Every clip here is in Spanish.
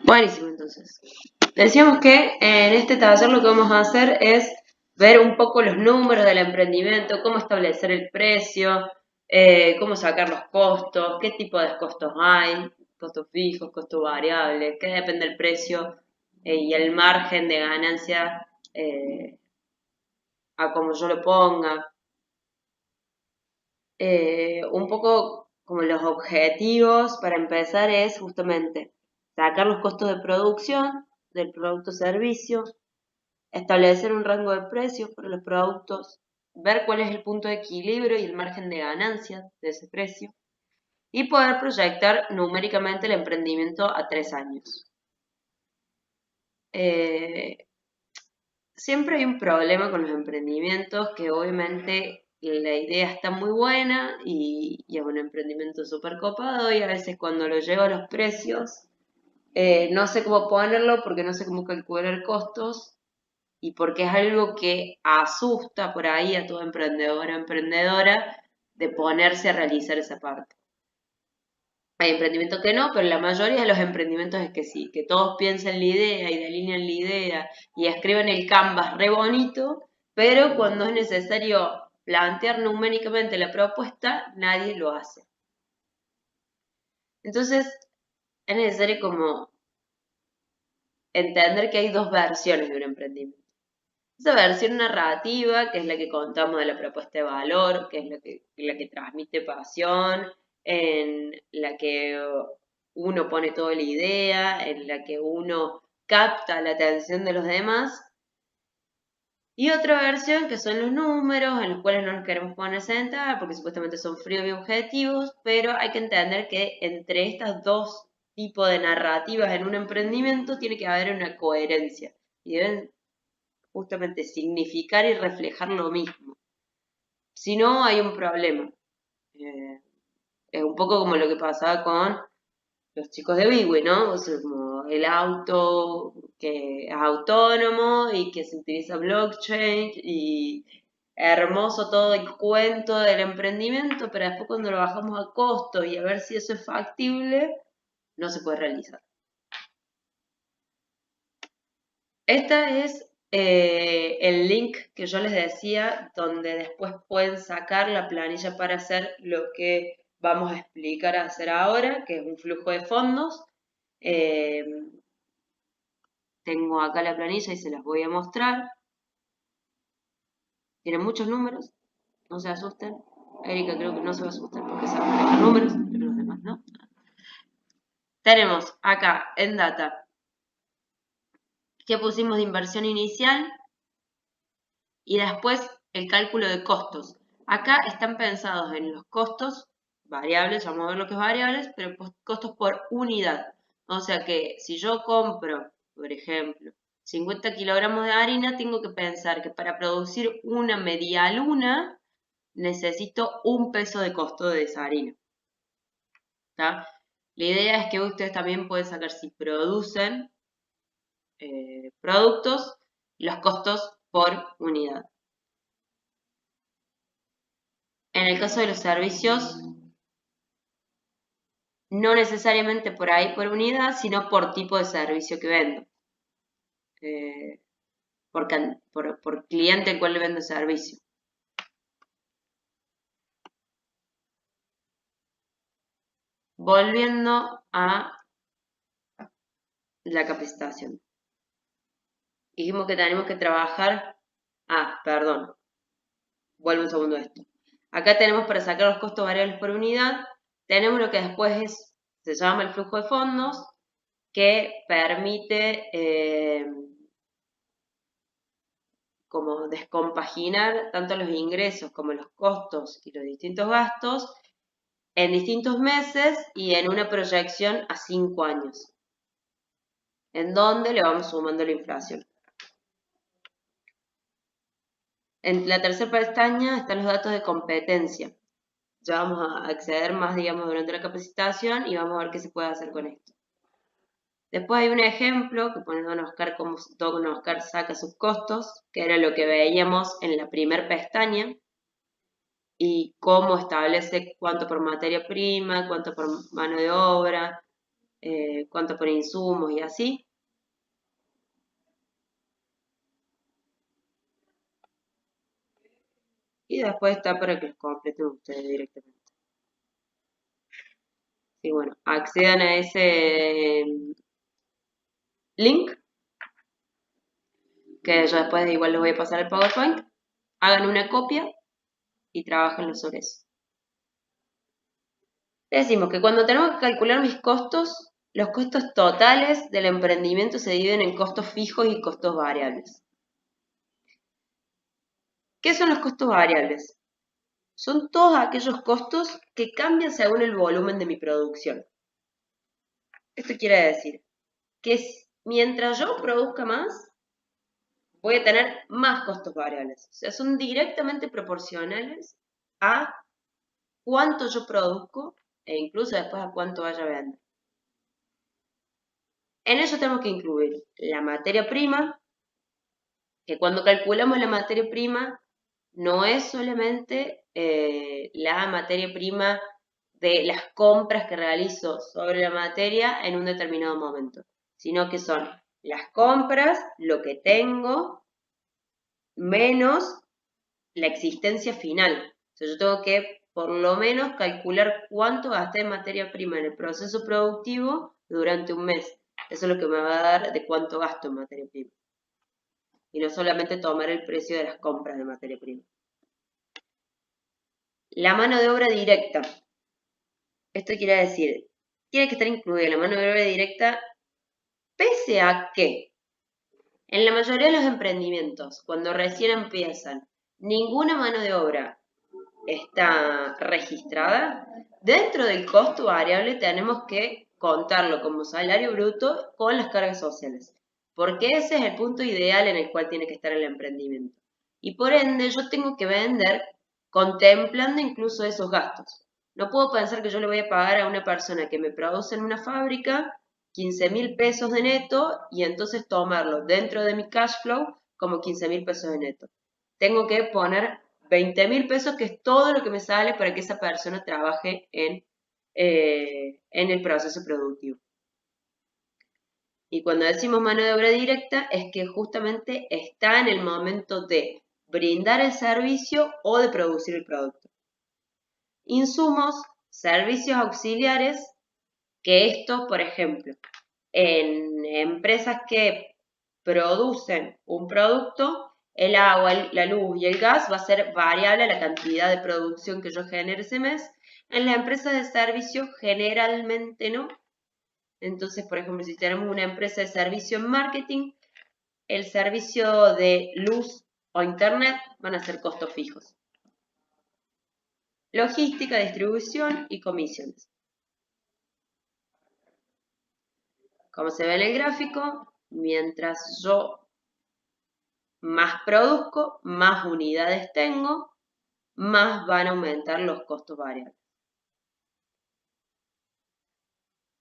Buenísimo, entonces. Decíamos que en este taller lo que vamos a hacer es ver un poco los números del emprendimiento, cómo establecer el precio, cómo sacar los costos, qué tipo de costos hay, costos fijos, costos variables, qué depende del precio y el margen de ganancia a como yo lo ponga. Un poco como los objetivos para empezar es justamente sacar los costos de producción del producto o servicio, establecer un rango de precios para los productos, ver cuál es el punto de equilibrio y el margen de ganancia de ese precio y poder proyectar numéricamente el emprendimiento a 3 años. Eh, Siempre hay un problema con los emprendimientos que obviamente la idea está muy buena y es un emprendimiento súper copado y a veces cuando lo llevo a los precios no sé cómo ponerlo porque no sé cómo calcular costos y porque es algo que asusta por ahí a toda emprendedora o emprendedora de ponerse a realizar esa parte. Hay emprendimientos que no, pero la mayoría de los emprendimientos es que sí, que todos piensan la idea y delinean la idea y escriben el canvas re bonito, pero cuando es necesario plantear numéricamente la propuesta, nadie lo hace. Entonces, es necesario como entender que hay dos versiones de un emprendimiento. Esa versión narrativa, que es la que contamos de la propuesta de valor, que es la que transmite pasión, en la que uno pone toda la idea, en la que uno capta la atención de los demás. Y otra versión que son los números, en los cuales no nos queremos poner a sentar porque supuestamente son fríos y objetivos, pero hay que entender que entre estas dos tipos de narrativas en un emprendimiento tiene que haber una coherencia y deben justamente significar y reflejar lo mismo. Si no, hay un problema. Eh, es un poco como lo que pasaba con los chicos de Bigway, ¿no? O sea, como el auto que es autónomo y que se utiliza blockchain y hermoso todo el cuento del emprendimiento, pero después cuando lo bajamos a costo y a ver si eso es factible, no se puede realizar. Esta es el link que yo les decía, donde después pueden sacar la planilla para hacer lo que vamos a explicar a hacer ahora, que es un flujo de fondos. Eh, Tengo acá la planilla y se las voy a mostrar. Tiene muchos números, no se asusten. Erika creo que no se va a asustar porque sabe los números, pero los demás no. Tenemos acá en data que pusimos de inversión inicial, y después el cálculo de costos. Acá están pensados en los costos variables, vamos a ver lo que es variables, pero costos por unidad. O sea que si yo compro, por ejemplo, 50 kilogramos de harina, tengo que pensar que para producir una media luna necesito 1 peso de costo de esa harina. ¿Tá? La idea es que ustedes también pueden sacar si producen productos, los costos por unidad. En el caso de los servicios, no necesariamente por ahí por unidad, sino por tipo de servicio que vendo. Eh, por cliente al cual le vendo servicio. Volviendo a la capacitación. Dijimos que tenemos que trabajar. Perdón. Vuelvo un segundo a esto. Acá tenemos para sacar los costos variables por unidad. Tenemos lo que después se llama el flujo de fondos, que permite como descompaginar tanto los ingresos como los costos y los distintos gastos en distintos meses y en una proyección a 5 años, en donde le vamos sumando la inflación. En la tercera pestaña están los datos de competencia. Ya vamos a acceder más, digamos, durante la capacitación y vamos a ver qué se puede hacer con esto. Después hay un ejemplo que pone Don Oscar cómo Don Oscar saca sus costos, que era lo que veíamos en la primera pestaña, y cómo establece cuánto por materia prima, cuánto por mano de obra, cuánto por insumos y así. Y después está para que los completen ustedes directamente. Y bueno, accedan a ese link, que yo después igual les voy a pasar el PowerPoint. Hagan una copia y trabajen sobre eso. Decimos que cuando tenemos que calcular mis costos, los costos totales del emprendimiento se dividen en costos fijos y costos variables. ¿Qué son los costos variables? Son todos aquellos costos que cambian según el volumen de mi producción. Esto quiere decir que mientras yo produzca más, voy a tener más costos variables. O sea, son directamente proporcionales a cuánto yo produzco e incluso después a cuánto vaya a vender. En eso tenemos que incluir la materia prima, que cuando calculamos la materia prima no es solamente la materia prima de las compras que realizo sobre la materia en un determinado momento, sino que son las compras, lo que tengo, menos la existencia final. O sea, yo tengo que por lo menos calcular cuánto gasté en materia prima en el proceso productivo durante un mes. Eso es lo que me va a dar de cuánto gasto en materia prima. Y no solamente tomar el precio de las compras de materia prima. La mano de obra directa. Esto quiere decir, tiene que estar incluida la mano de obra directa, pese a que en la mayoría de los emprendimientos, cuando recién empiezan, ninguna mano de obra está registrada. Dentro del costo variable tenemos que contarlo como salario bruto con las cargas sociales, porque ese es el punto ideal en el cual tiene que estar el emprendimiento. Y por ende yo tengo que vender contemplando incluso esos gastos. No puedo pensar que yo le voy a pagar a una persona que me produce en una fábrica 15.000 pesos de neto y entonces tomarlo dentro de mi cash flow como 15.000 pesos de neto. Tengo que poner 20.000 pesos, que es todo lo que me sale para que esa persona trabaje en el proceso productivo. Y cuando decimos mano de obra directa, es que justamente está en el momento de brindar el servicio o de producir el producto. Insumos, servicios auxiliares, que esto, por ejemplo, en empresas que producen un producto, el agua, la luz y el gas va a ser variable a la cantidad de producción que yo genere ese mes. En las empresas de servicio generalmente no. Entonces, por ejemplo, si tenemos una empresa de servicio en marketing, el servicio de luz o internet van a ser costos fijos. Logística, distribución y comisiones. Como se ve en el gráfico, mientras yo más produzco, más unidades tengo, más van a aumentar los costos variables.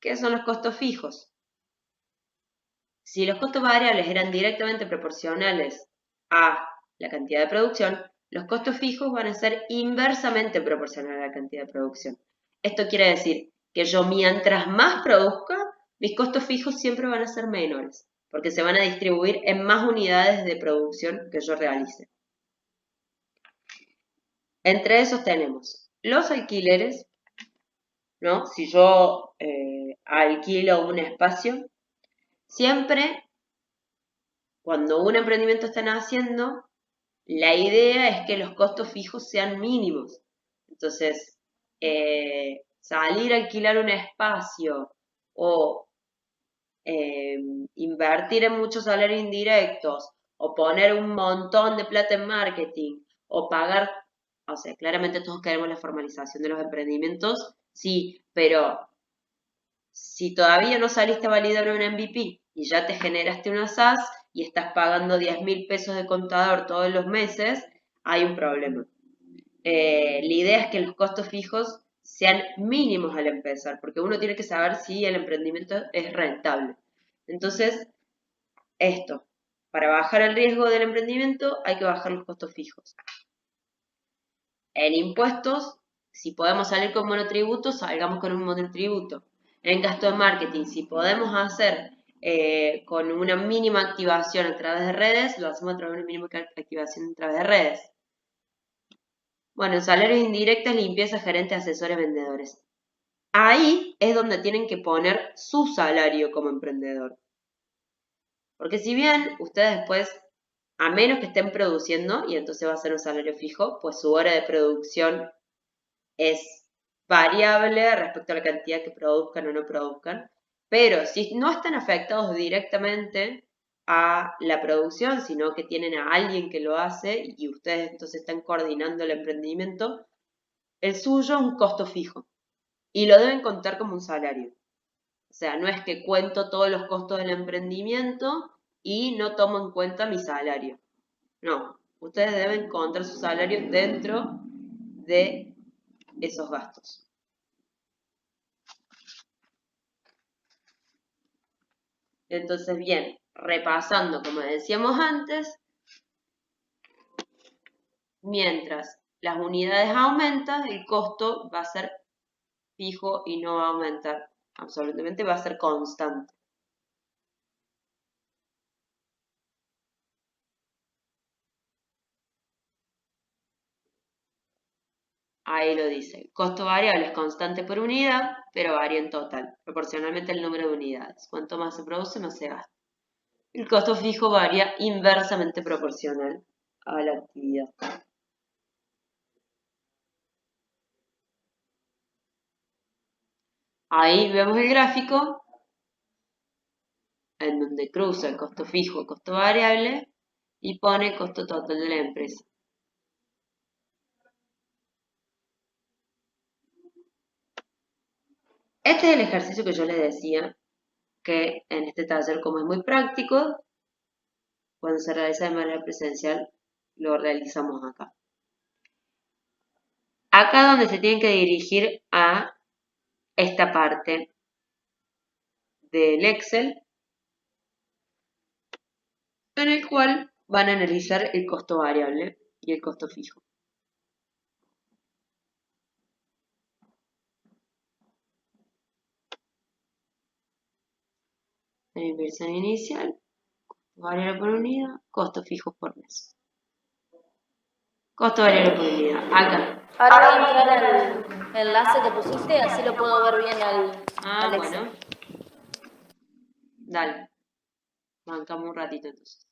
¿Qué son los costos fijos? Si los costos variables eran directamente proporcionales a la cantidad de producción, los costos fijos van a ser inversamente proporcionales a la cantidad de producción. Esto quiere decir que yo mientras más produzca, mis costos fijos siempre van a ser menores, porque se van a distribuir en más unidades de producción que yo realice. Entre esos tenemos los alquileres, ¿no? Si yo alquilo un espacio, siempre cuando un emprendimiento están haciendo, la idea es que los costos fijos sean mínimos. Entonces, salir a alquilar un espacio o invertir en muchos salarios indirectos o poner un montón de plata en marketing o pagar, o sea, claramente todos queremos la formalización de los emprendimientos, sí, pero si todavía no saliste a validar un MVP y ya te generaste una SaaS y estás pagando 10.000 pesos de contador todos los meses, hay un problema. La idea es que los costos fijos sean mínimos al empezar, porque uno tiene que saber si el emprendimiento es rentable. Entonces, esto, para bajar el riesgo del emprendimiento hay que bajar los costos fijos. En impuestos, si podemos salir con monotributo, salgamos con un monotributo. En gasto de marketing, si podemos hacer con una mínima activación a través de redes, lo hacemos a través de una mínima activación a través de redes. Bueno, salarios indirectos, limpieza, gerentes, asesores, vendedores. Ahí es donde tienen que poner su salario como emprendedor. Porque si bien ustedes después, a menos que estén produciendo, y entonces va a ser un salario fijo, pues su hora de producción es variable respecto a la cantidad que produzcan o no produzcan. Pero si no están afectados directamente a la producción, sino que tienen a alguien que lo hace y ustedes entonces están coordinando el emprendimiento, el suyo es un costo fijo y lo deben contar como un salario. O sea, no es que cuento todos los costos del emprendimiento y no tomo en cuenta mi salario. No, ustedes deben contar su salario dentro de esos gastos. Entonces, bien, repasando como decíamos antes, mientras las unidades aumentan, el costo va a ser fijo y no va a aumentar absolutamente, va a ser constante. Ahí lo dice. El costo variable es constante por unidad, pero varía en total, proporcionalmente al número de unidades. Cuanto más se produce, más se gasta. El costo fijo varía inversamente proporcional a la actividad. Ahí vemos el gráfico en donde cruza el costo fijo, costo variable y pone el costo total de la empresa. Este es el ejercicio que yo les decía que en este taller, como es muy práctico, cuando se realiza de manera presencial, lo realizamos acá. Acá donde se tienen que dirigir a esta parte del Excel, en el cual van a analizar el costo variable y el costo fijo. La inversión inicial, variable por unidad, costo fijo por mes. Costo variable por unidad, acá. Ahora voy a entrar al enlace que pusiste, así lo puedo ver bien al Excel. Bueno. Dale. Bancamos un ratito entonces.